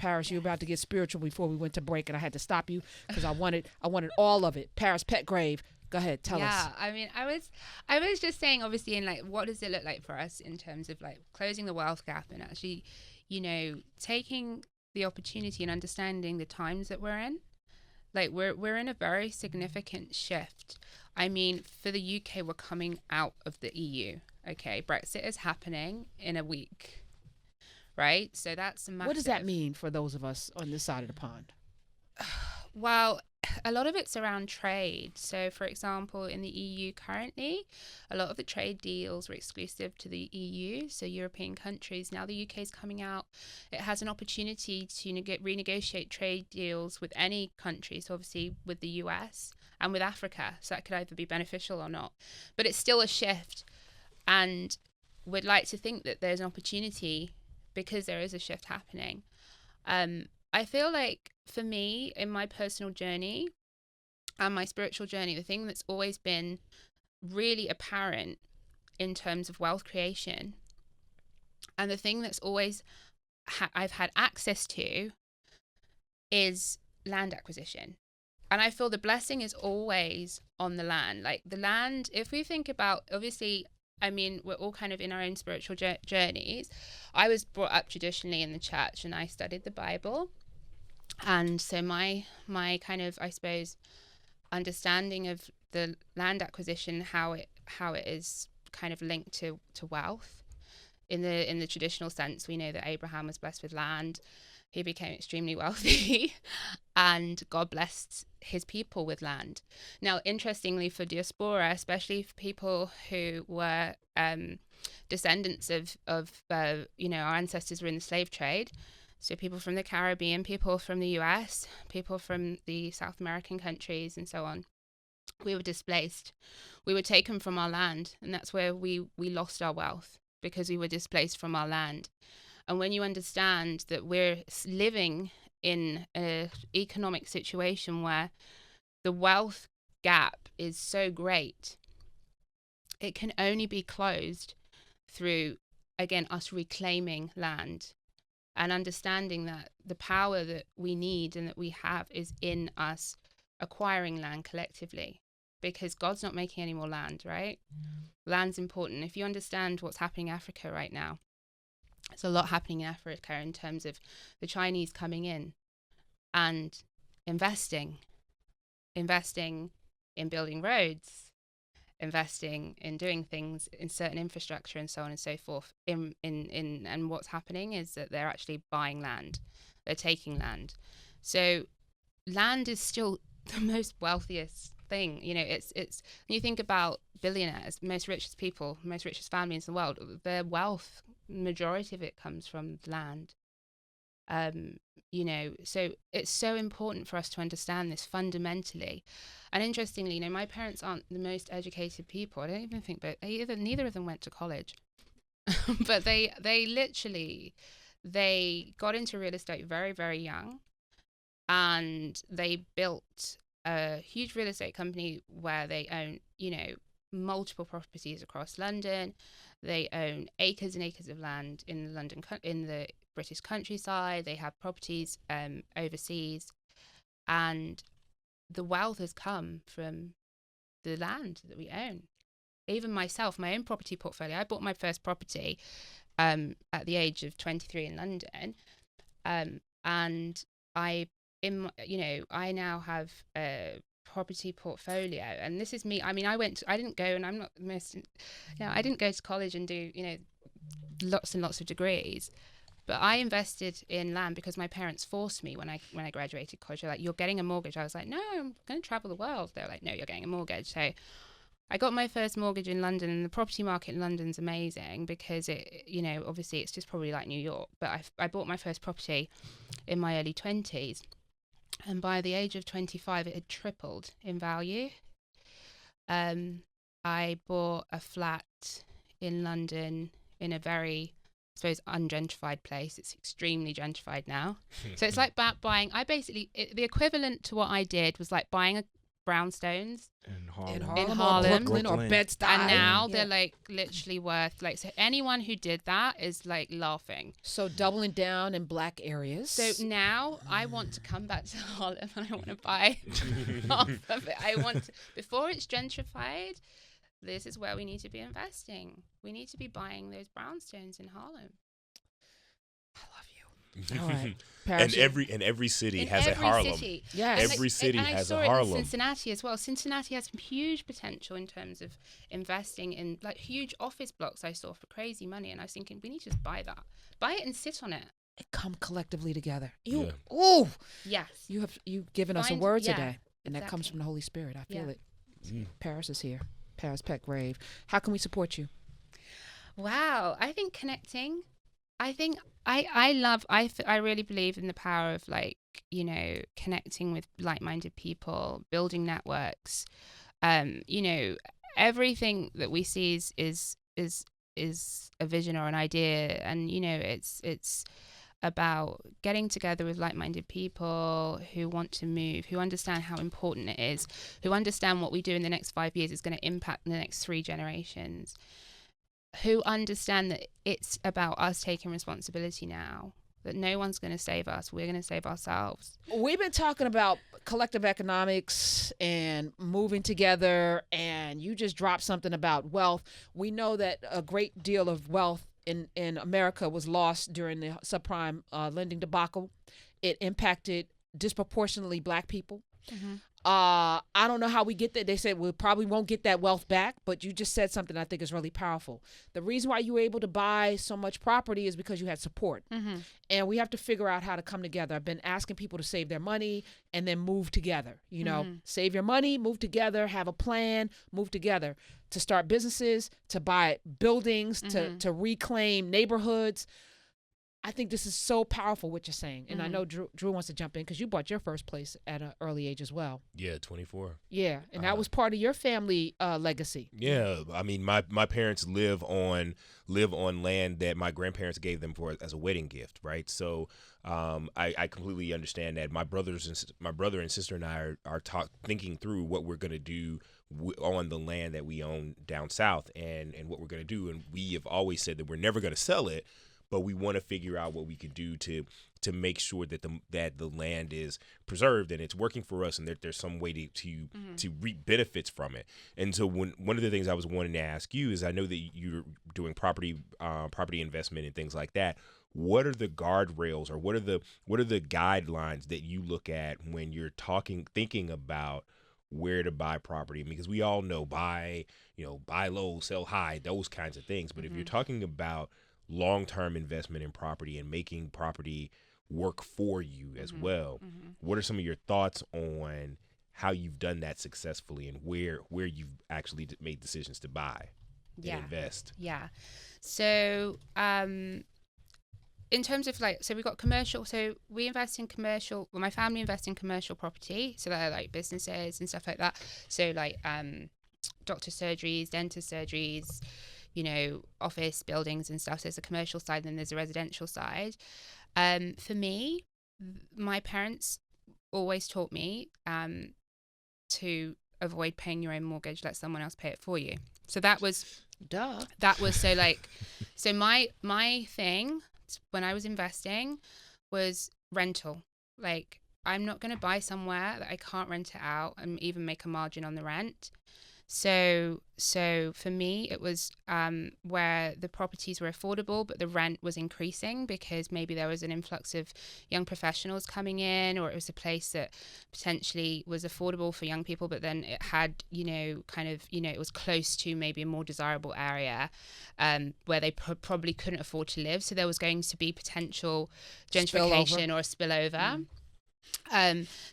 Paris, you were about to get spiritual before we went to break, and I had to stop you because I wanted all of it. Paris Petgrave, go ahead, tell us. Yeah, I mean, I was just saying, obviously, in like, what does it look like for us in terms of like closing the wealth gap and actually, taking the opportunity and understanding the times that we're in. Like we're in a very significant shift. I mean, for the UK, we're coming out of the EU. Okay, Brexit is happening in a week, right? So that's massive. What does that mean for those of us on this side of the pond? Well, a lot of it's around trade. So, for example, in the EU currently, a lot of the trade deals were exclusive to the EU, so European countries. Now the UK is coming out. It has an opportunity to renegotiate trade deals with any country, so obviously with the US and with Africa. So that could either be beneficial or not. But it's still a shift. And we'd like to think that there's an opportunity because there is a shift happening. I feel like for me, in my personal journey and my spiritual journey, the thing that's always been really apparent in terms of wealth creation, and the thing that's always I've had access to, is land acquisition. And I feel the blessing is always on the land. Like the land, if we think about, obviously, I mean, we're all kind of in our own spiritual journeys. I was brought up traditionally in the church and I studied the Bible. And so my kind of, I suppose, understanding of the land acquisition, how it is kind of linked to wealth. In the traditional sense, we know that Abraham was blessed with land. He became extremely wealthy and God blessed his people with land. Now, interestingly, for diaspora, especially for people who were descendants of our ancestors were in the slave trade, so people from the Caribbean, people from the US, people from the South American countries and so on, we were displaced. We were taken from our land, and that's where we lost our wealth, because we were displaced from our land. And when you understand that we're living in an economic situation where the wealth gap is so great, it can only be closed through, again, us reclaiming land and understanding that the power that we need and that we have is in us acquiring land collectively, because God's not making any more land, right? Land's important. If you understand what's happening in Africa right now, there's a lot happening in Africa in terms of the Chinese coming in and investing in building roads, investing in doing things in certain infrastructure and so on and so forth. And what's happening is that they're actually buying land, they're taking land. So land is still the most wealthiest thing. It's when you think about billionaires, most richest people, most richest families in the world, their wealth, majority of it comes from land. So it's so important for us to understand this fundamentally. And interestingly, my parents aren't the most educated people. I don't even think, but neither of them went to college. But they got into real estate very, very young, and they built a huge real estate company where they own, multiple properties across London. They own acres and acres of land in the British countryside. They have properties overseas, and the wealth has come from the land that we own. Even myself, my own property portfolio, I bought my first property at the age of 23 in London, and I now have a property portfolio, and this is me. I mean, I didn't go, and I'm not the most, I didn't go to college and do, lots and lots of degrees, but I invested in land because my parents forced me when I graduated college. They're like, you're getting a mortgage. I was like, no, I'm going to travel the world. They're like, no, you're getting a mortgage. So I got my first mortgage in London, and the property market in London's amazing because it, obviously it's just probably like New York, but I bought my first property in my early 20s. And by the age of 25, it had tripled in value. I bought a flat in London in a very, I suppose, ungentrified place. It's extremely gentrified now. So it's like buying, the equivalent to what I did was like buying brownstones. In Harlem. In Harlem, Harlem. or Brooklyn, or Brooklyn. Bed-Stuy. And now Yeah. they're like literally worth like, so anyone who did that is like laughing. So doubling down in black areas. So now I want to come back to Harlem and I want to buy half of it. I want to, before it's gentrified, this is where we need to be investing. We need to be buying those brownstones in Harlem. I love you. All right. And Paris, every city In has a every Harlem. city. Yes. And Every city and I has saw a it in Harlem. Cincinnati as well. Cincinnati has some huge potential in terms of investing in like huge office blocks I saw for crazy money. And I was thinking, we need to just buy that. Buy it and sit on it. come collectively together. Yeah. Ooh, Yes. you've given us a Find- word yeah, today, and that comes exactly. from the Holy Spirit. I feel Yeah. it. Paris is here. Paris Petgrave. How can we support you? Wow. I think connecting. I think I really believe in the power of like, you know, connecting with like-minded people, building networks. You know, everything that we see is a vision or an idea, and you know, it's about getting together with like-minded people who want to move, who understand how important it is, who understand what we do in the next 5 years is going to impact the next 3 generations, who understand that it's about us taking responsibility now, that no one's going to save us, we're going to save ourselves. We've been talking about collective economics and moving together, and you just dropped something about wealth. We know that a great deal of wealth in America was lost during the subprime lending debacle. It impacted disproportionately Black people. I don't know how we get that. They said we probably won't get that wealth back, but you just said something I think is really powerful. The reason why you were able to buy so much property is because you had support. And we have to figure out how to come together. I've been asking people to save their money and then move together. You know, save your money, move together, have a plan, move together to start businesses, to buy buildings, to reclaim neighborhoods. I think this is so powerful what you're saying. And I know Drew wants to jump in because you bought your first place at an early age as well. Yeah, 24. Yeah, and that was part of your family legacy. Yeah, I mean, my parents live on land that my grandparents gave them as a wedding gift, right? So I completely understand that. My brother and sister and I are thinking through what we're gonna do on the land that we own down south, and what we're gonna do. And we have always said that we're never gonna sell it, but we want to figure out what we can do to make sure that the land is preserved and it's working for us, and that there's some way to reap benefits from it. And so one of the things I was wanting to ask you is, I know that you're doing property investment and things like that. What are the guardrails, or what are the guidelines that you look at when you're thinking about where to buy property? Because we all know buy low, sell high, those kinds of things. But if you're talking about long-term investment in property and making property work for you as well, what are some of your thoughts on how you've done that successfully, and where you've actually made decisions to buy and invest? Yeah. So in terms of like, so we've got commercial, so we invest in commercial, well, my family invests in commercial property, so they're like businesses and stuff like that. So like doctor surgeries, dentist surgeries, you know, office buildings and stuff. So there's a commercial side, and then there's a residential side. For me, my parents always taught me to avoid paying your own mortgage, let someone else pay it for you. So that was so like, so my thing when I was investing was rental. Like, I'm not going to buy somewhere that I can't rent it out and even make a margin on the rent. So for me, it was where the properties were affordable, but the rent was increasing because maybe there was an influx of young professionals coming in, or it was a place that potentially was affordable for young people, but then it had, you know, kind of, you know, it was close to maybe a more desirable area where they probably couldn't afford to live. So there was going to be potential gentrification or a spillover.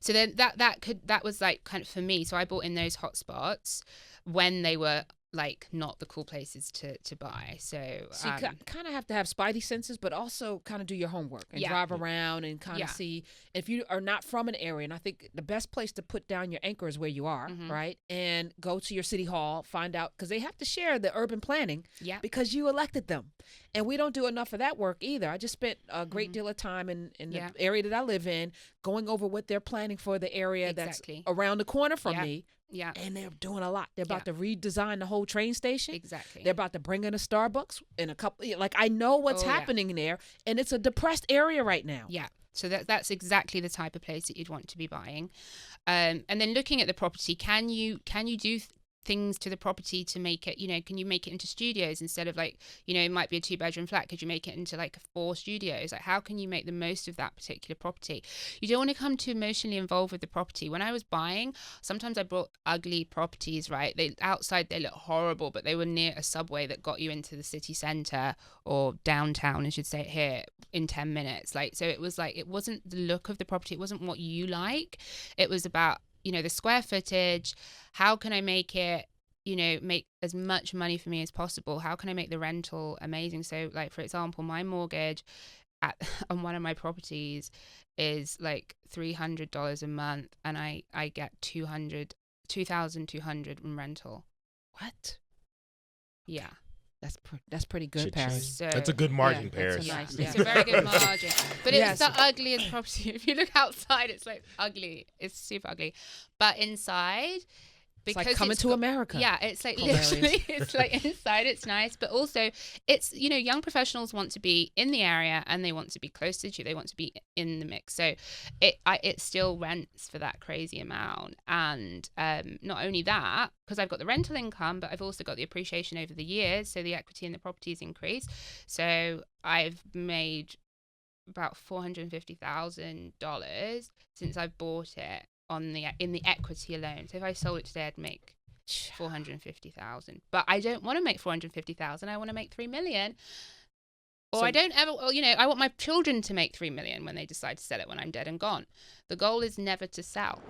So then that was like kind of for me. So I bought in those hotspots when they were like not the cool places to buy. So you kind of have to have spidey senses, but also kind of do your homework and drive around and kind of see if you are not from an area. And I think the best place to put down your anchor is where you are, right? And go to your city hall, find out, because they have to share the urban planning because you elected them. And we don't do enough of that work either. I just spent a great deal of time in Yeah. the area that I live in, going over what they're planning for the area Exactly. that's around the corner from Yeah. me. Yeah. And they're doing a lot. They're about to redesign the whole train station. Exactly. They're about to bring in a Starbucks in a couple. Like, I know what's Oh, yeah. happening there, and it's a depressed area right now. Yeah. So that's exactly the type of place that you'd want to be buying. And then looking at the property, can you do things to the property to make it, can you make it into studios instead of like, it might be a 2-bedroom flat. Could you make it into like 4 studios? Like, how can you make the most of that particular property? You don't want to come too emotionally involved with the property. When I was buying, sometimes I bought ugly properties, right? Outside they look horrible, but they were near a subway that got you into the city centre or downtown, I should say it here, in 10 minutes. Like, so it was like, it wasn't the look of the property. It wasn't what you like. It was about, the square footage. How can I make it, make as much money for me as possible? How can I make the rental amazing? So, like, for example, my mortgage on one of my properties is like $300 a month, and I get $2,200 in rental. What? Yeah. That's pretty good, Cha-ching. Paris. So, That's a good margin, that's a Paris. nice- It's a very good margin. But Yes. it's the ugliest property. If you look outside, it's like ugly. It's super ugly. But inside, It's because like Coming to America. Yeah, it's like Hilarious. literally, it's like inside it's nice, but also it's, young professionals want to be in the area and they want to be close to you. They want to be in the mix. So it still rents for that crazy amount. And not only that, because I've got the rental income, but I've also got the appreciation over the years. So the equity in the property's increased. So I've made about $450,000 since I've bought it in the equity alone. So if I sold it today, I'd make 450,000. But I don't want to make 450,000. I want to make 3 million. Or So- I don't ever. Or, I want my children to make 3 million when they decide to sell it when I'm dead and gone. The goal is never to sell.